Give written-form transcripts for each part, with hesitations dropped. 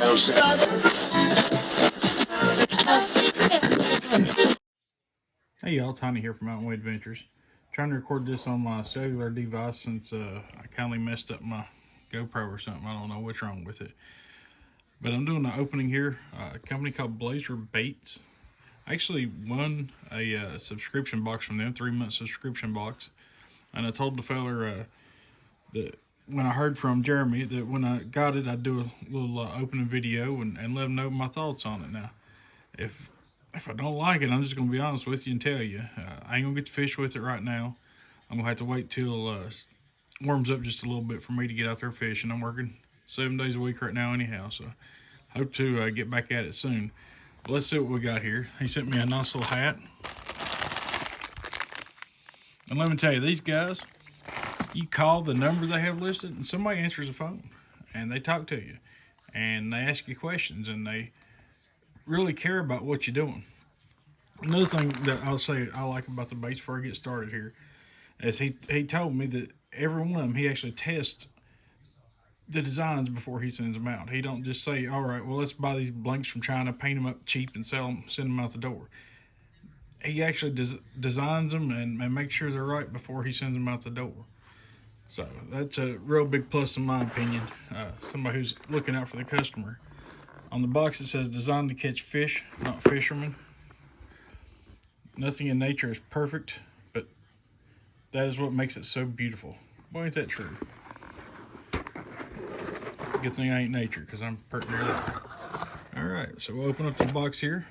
Hey y'all, Tiny here from Mountain Way Adventures. Trying to record this on my cellular device since I kindly messed up my GoPro or something. I don't know what's wrong with it. But I'm doing an opening here. A company called Blazer Baits. I actually won a subscription box from them, 3-month subscription box. And I told the feller that when I heard from Jeremy that when I got it, I'd do a little opening video and let him know my thoughts on it. Now, if I don't like it, I'm just going to be honest with you and tell you. I ain't going to get to fish with it right now. I'm going to have to wait till it warms up just a little bit for me to get out there fishing. I'm working 7 days a week right now anyhow, so hope to get back at it soon. But let's see what we got here. He sent me a nice little hat. And let me tell you, these guys, you call the number they have listed and somebody answers the phone and they talk to you and they ask you questions and they really care about what you're doing. Another thing that I'll say I like about the baits before I get started here is he told me that every one of them he actually tests the designs before he sends them out. He don't just say, all right, well, let's buy these blanks from China, paint them up cheap and sell them, send them out the door. He actually designs them and makes sure they're right before he sends them out the door. So that's a real big plus in my opinion. Somebody who's looking out for the customer. On the box it says designed to catch fish, not fishermen. Nothing in nature is perfect, but that is what makes it so beautiful. Boy, ain't that true. Good thing I ain't nature, because I'm pretty near that. Alright, so we'll open up the box here.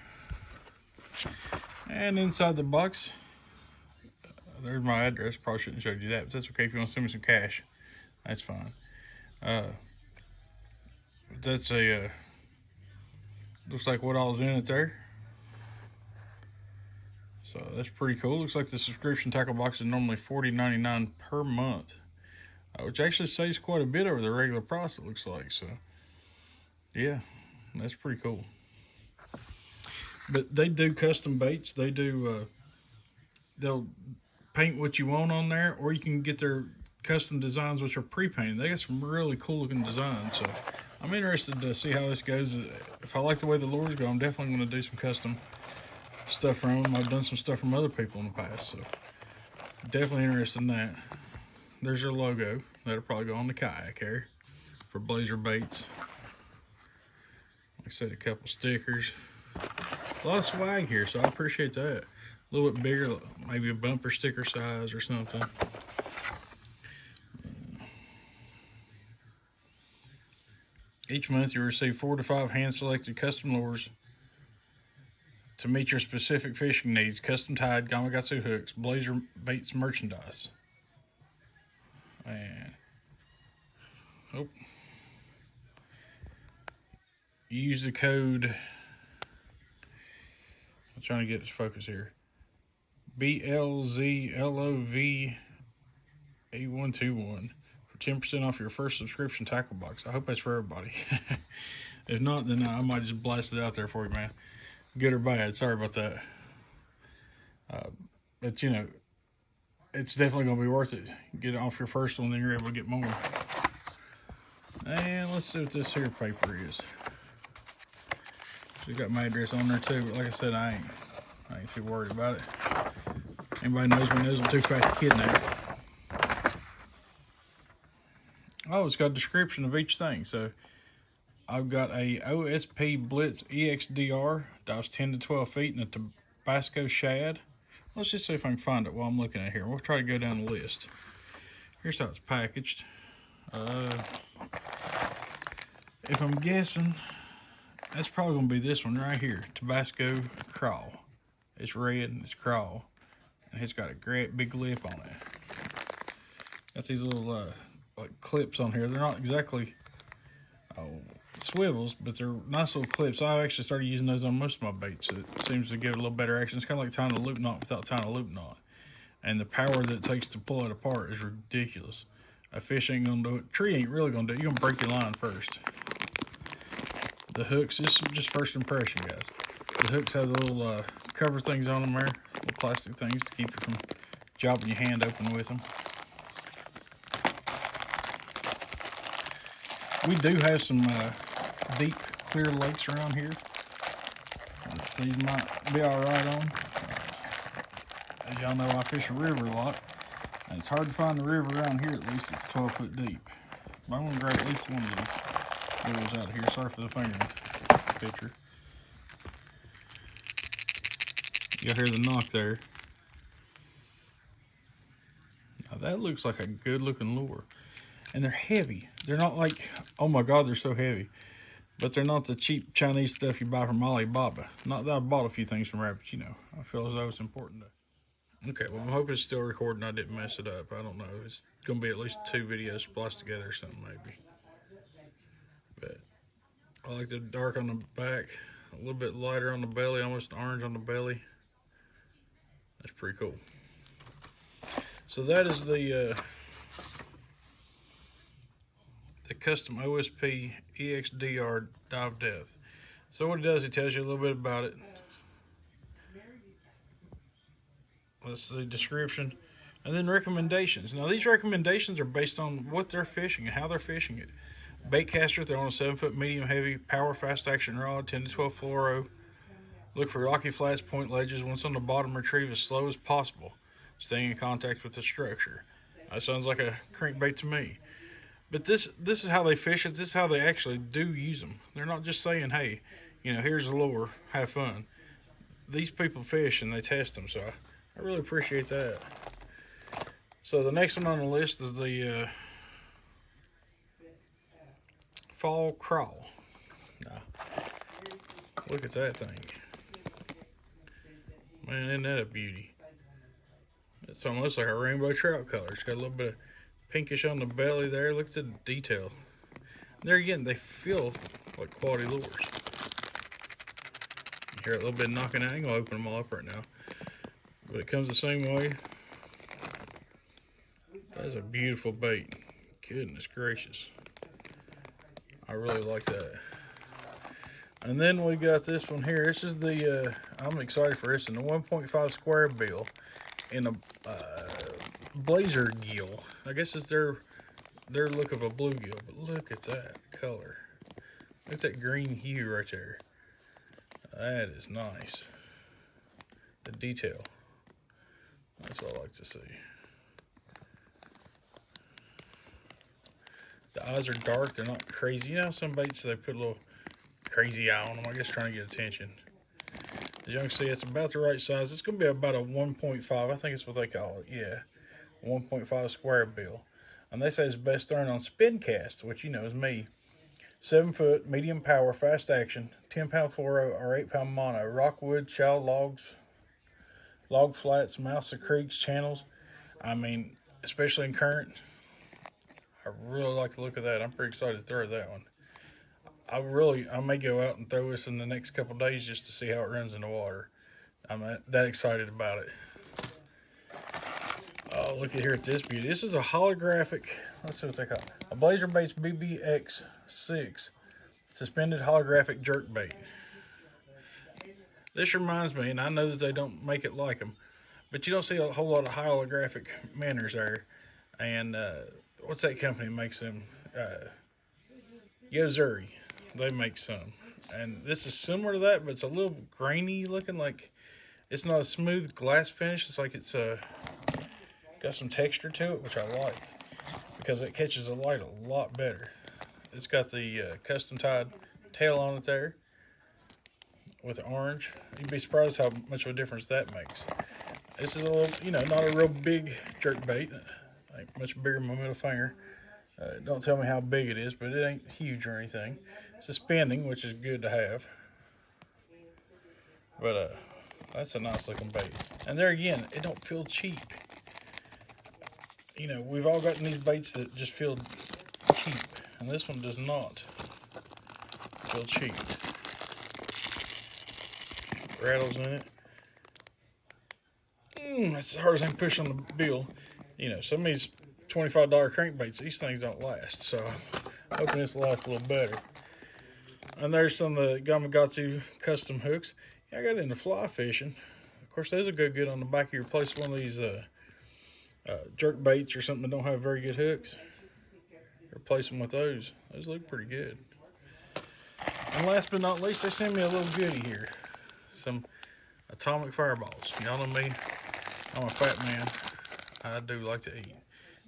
And inside the box, there's my address. Probably shouldn't have showed you that, but that's okay. If you want to send me some cash, that's fine. That's a looks like what all's in it there. So that's pretty cool. Looks like the subscription tackle box is normally $40.99 per month, which actually saves quite a bit over the regular price, it looks like. So yeah, that's pretty cool. But they do custom baits. They do they'll paint what you want on there, or you can get their custom designs which are pre-painted. They got some really cool looking designs, so I'm interested to see how this goes. If I like the way the lures go, I'm definitely going to do some custom stuff from them. I've done some stuff from other people in the past, so definitely interested in that. There's your logo. That'll probably go on the kayak here for Blazer Baits. Like I said, a couple stickers. A lot of swag here, so I appreciate that. A little bit bigger, maybe a bumper sticker size or something. Each month you receive 4 to 5 hand-selected custom lures to meet your specific fishing needs. Custom tied Gamakatsu hooks, Blazer Baits merchandise. And you use the code. I'm trying to get this focus here. BLZLOV8121 for 10% off your first subscription tackle box. I hope that's for everybody. If not, then I might just blast it out there for you, man. Good or bad, sorry about that. But you know, it's definitely going to be worth it. Get it off your first one, then you're able to get more. And let's see what this here paper is. She's got my address on there too, but like I said, I ain't too worried about it. Anybody knows me knows I'm too fast to kidnap. Oh, it's got a description of each thing. So I've got a OSP Blitz EXDR, dives 10 to 12 feet, and a Tabasco shad. Let's just see if I can find it while I'm looking at here. We'll try to go down the list. Here's how it's packaged. If I'm guessing, that's probably going to be this one right here, Tabasco Crawl. It's red and it's crawl, and it's got a great big lip on it. Got these little like clips on here. They're not exactly swivels, but they're nice little clips. I actually started using those on most of my baits. It seems to give it a little better action. It's kind of like tying a loop knot without tying a loop knot, and the power that it takes to pull it apart is ridiculous. A fish ain't gonna do it. Tree ain't really gonna do it. You're gonna break your line first. The hooks, this is just first impression, guys. The hooks have the little cover things on them there, little plastic things to keep you from jobbing your hand open with them. We do have some deep clear lakes around here. These might be alright on. As y'all know, I fish a river a lot. And it's hard to find the river around here, at least it's 12 foot deep. But I'm going to grab at least one of these lures out of here. Sorry for the finger picture. Y'all hear the knock there. Now that looks like a good looking lure. And they're heavy. They're not like, oh my God, they're so heavy. But they're not the cheap Chinese stuff you buy from Alibaba. Not that I bought a few things from Rapid, you know. I feel as though it's important to. Okay, well, I'm hoping it's still recording. I didn't mess it up. I don't know. It's going to be at least 2 videos spliced together or something, maybe. But I like the dark on the back. A little bit lighter on the belly. Almost orange on the belly. That's pretty cool. So that is the custom OSP EXDR dive depth. So what it does, it tells you a little bit about it. That's the description. And then recommendations. Now these recommendations are based on what they're fishing and how they're fishing it. Bait caster, they're on a 7-foot medium heavy power fast action rod, 10 to 12 fluoro. Look for rocky flats, point ledges. Once on the bottom, retrieve as slow as possible, staying in contact with the structure. That sounds like a crankbait to me. But this is how they fish it. This is how they actually do use them. They're not just saying, hey, you know, here's a lure, have fun. These people fish and they test them, so I really appreciate that. So the next one on the list is the Fall Crawl. Now, look at that thing. Man, isn't that a beauty? It's almost like a rainbow trout color. It's got a little bit of pinkish on the belly there. Look at the detail. There again, they feel like quality lures. You hear a little bit knocking out. I ain't gonna open them all up right now. But it comes the same way. That's a beautiful bait. Goodness gracious. I really like that. And then we got this one here. This is the, I'm excited for this, in the 1.5 square bill in a blazer gill. I guess it's their look of a bluegill, but look at that color. Look at that green hue right there. That is nice. The detail. That's what I like to see. The eyes are dark. They're not crazy. You know, some baits, they put a little crazy eye on them. I guess trying to get attention. As you can see, it's about the right size. It's going to be about a 1.5. I think it's what they call it. Yeah. 1.5 square bill. And they say it's best thrown on spin cast, which you know is me. 7-foot, medium power, fast action, 10-pound fluoro or 8-pound mono. Rockwood, shallow logs, log flats, mouths of creeks, channels. I mean, especially in current. I really like the look of that. I'm pretty excited to throw that one. I may go out and throw this in the next couple days just to see how it runs in the water. I'm that excited about it. Oh, look at here at this beauty. This is a holographic, let's see what they call it. A Blazer Baits BBX6 suspended holographic jerk bait. This reminds me, and I know that they don't make it like them, but you don't see a whole lot of holographic manners there. And what's that company that makes them? Yo-Zuri. They make some. And this is similar to that, but it's a little grainy looking, like it's not a smooth glass finish. It's like it's got some texture to it, which I like because it catches the light a lot better. It's got the custom tied tail on it there with the orange. You'd be surprised how much of a difference that makes. This is a little, you know, not a real big jerk bait. Like much bigger than my middle finger. Don't tell me how big it is, but it ain't huge or anything. Suspending, which is good to have. But that's a nice looking bait. And there again, it don't feel cheap. You know, we've all gotten these baits that just feel cheap, and this one does not feel cheap. Rattles in it. That's the hardest thing to push on the bill. You know, some of these $25 crankbaits, these things don't last, so I'm hoping this will last a little better. And there's some of the Gamakatsu custom hooks. Yeah, I got into fly fishing. Of course, those will go good on the back of your place. One of these jerk baits or something that don't have very good hooks. Replace them with those. Those look pretty good. And last but not least, they sent me a little goodie here. Some atomic fireballs. Y'all know me, I'm a fat man. I do like to eat.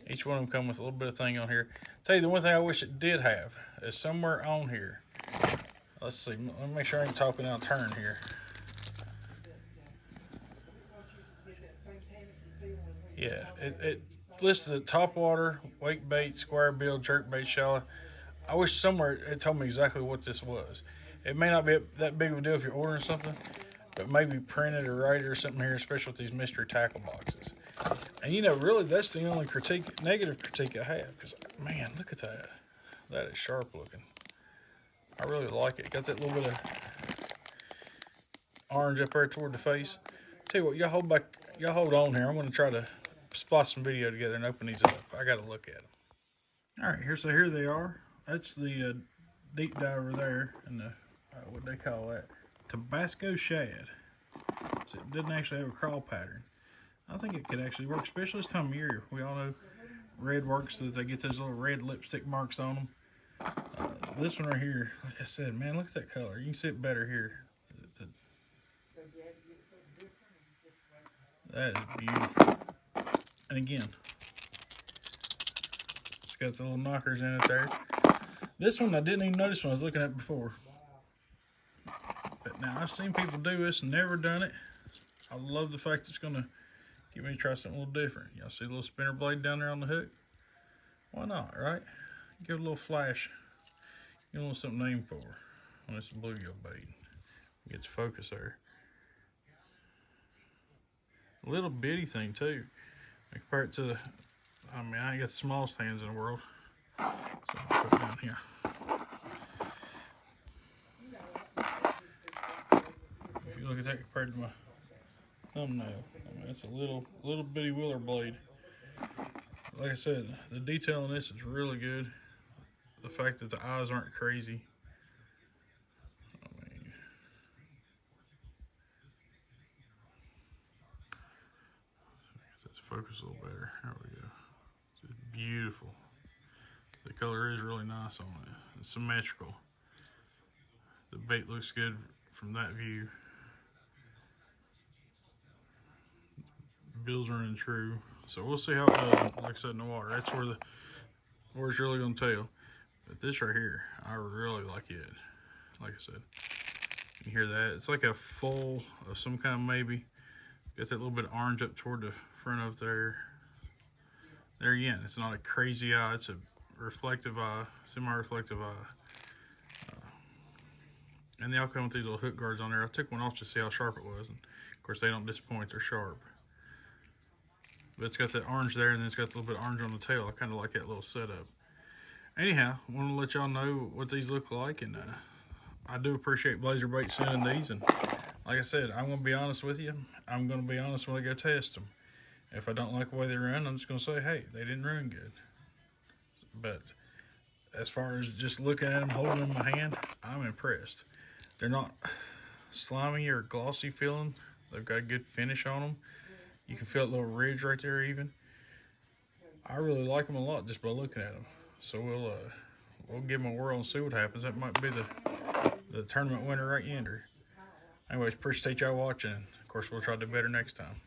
Each one of them come with a little bit of thing on here. Tell you the one thing I wish it did have is somewhere on here. Let's see, let me make sure I ain't talking out of turn here. Yeah, it lists the top water, wake bait, square bill, jerk bait, shallow. I wish somewhere it told me exactly what this was. It may not be that big of a deal if you're ordering something, but maybe print it or write it or something here, especially with these mystery tackle boxes. And you know, really, that's the only negative critique I have. Because, man, look at that. That is sharp looking. I really like it. Got that little bit of orange up there toward the face. Tell you what, y'all hold on here. I'm going to try to splice some video together and open these up. I got to look at them. All right, here they are. That's the deep diver there, and the what they call that, Tabasco shad. So it didn't actually have a crawl pattern. I think it could actually work, especially this time of year. We all know red works, so they get those little red lipstick marks on them. This one right here, like I said, man, look at that color. You can see it better here. That is beautiful. And again, it's got the little knockers in it there. This one I didn't even notice when I was looking at it before. But now I've seen people do this and never done it. I love the fact it's gonna get me to try something a little different. Y'all see a little spinner blade down there on the hook? Why not, right? Give it a little flash. Give it a little something to aim for when it's a bluegill bait. Gets focus there. A little bitty thing too. Compare it to the, I mean, I ain't got the smallest hands in the world. So I'll put it down here. If you look at that compared to my thumbnail, I mean, it's a little bitty wheeler blade. Like I said, the detail on this is really good. The fact that the eyes aren't crazy. I mean, let's focus a little better. There we go. It's beautiful. The color is really nice on it. It's symmetrical. The bait looks good from that view. Bill's running true. So we'll see how it does, like I said, in the water. That's where it's really gonna tell. But this right here, I really like it. Like I said, you hear that? It's like a full of some kind, maybe. Got that little bit of orange up toward the front of there. There again, it's not a crazy eye. It's a reflective eye, semi-reflective eye. And they all come with these little hook guards on there. I took one off to see how sharp it was. And of course, they don't disappoint. They're sharp. But it's got that orange there, and then it's got a little bit of orange on the tail. I kind of like that little setup. Anyhow, I want to let y'all know what these look like, and I do appreciate Blazer Bait sending these. And like I said, I'm going to be honest with you. I'm going to be honest when I go test them. If I don't like the way they run, I'm just going to say, hey, they didn't run good. But as far as just looking at them, holding them in my hand, I'm impressed. They're not slimy or glossy feeling. They've got a good finish on them. You can feel that little ridge right there even. I really like them a lot just by looking at them. So we'll give them a whirl and see what happens. That might be the tournament winner right yonder. Anyways, appreciate y'all watching. Of course, we'll try to do better next time.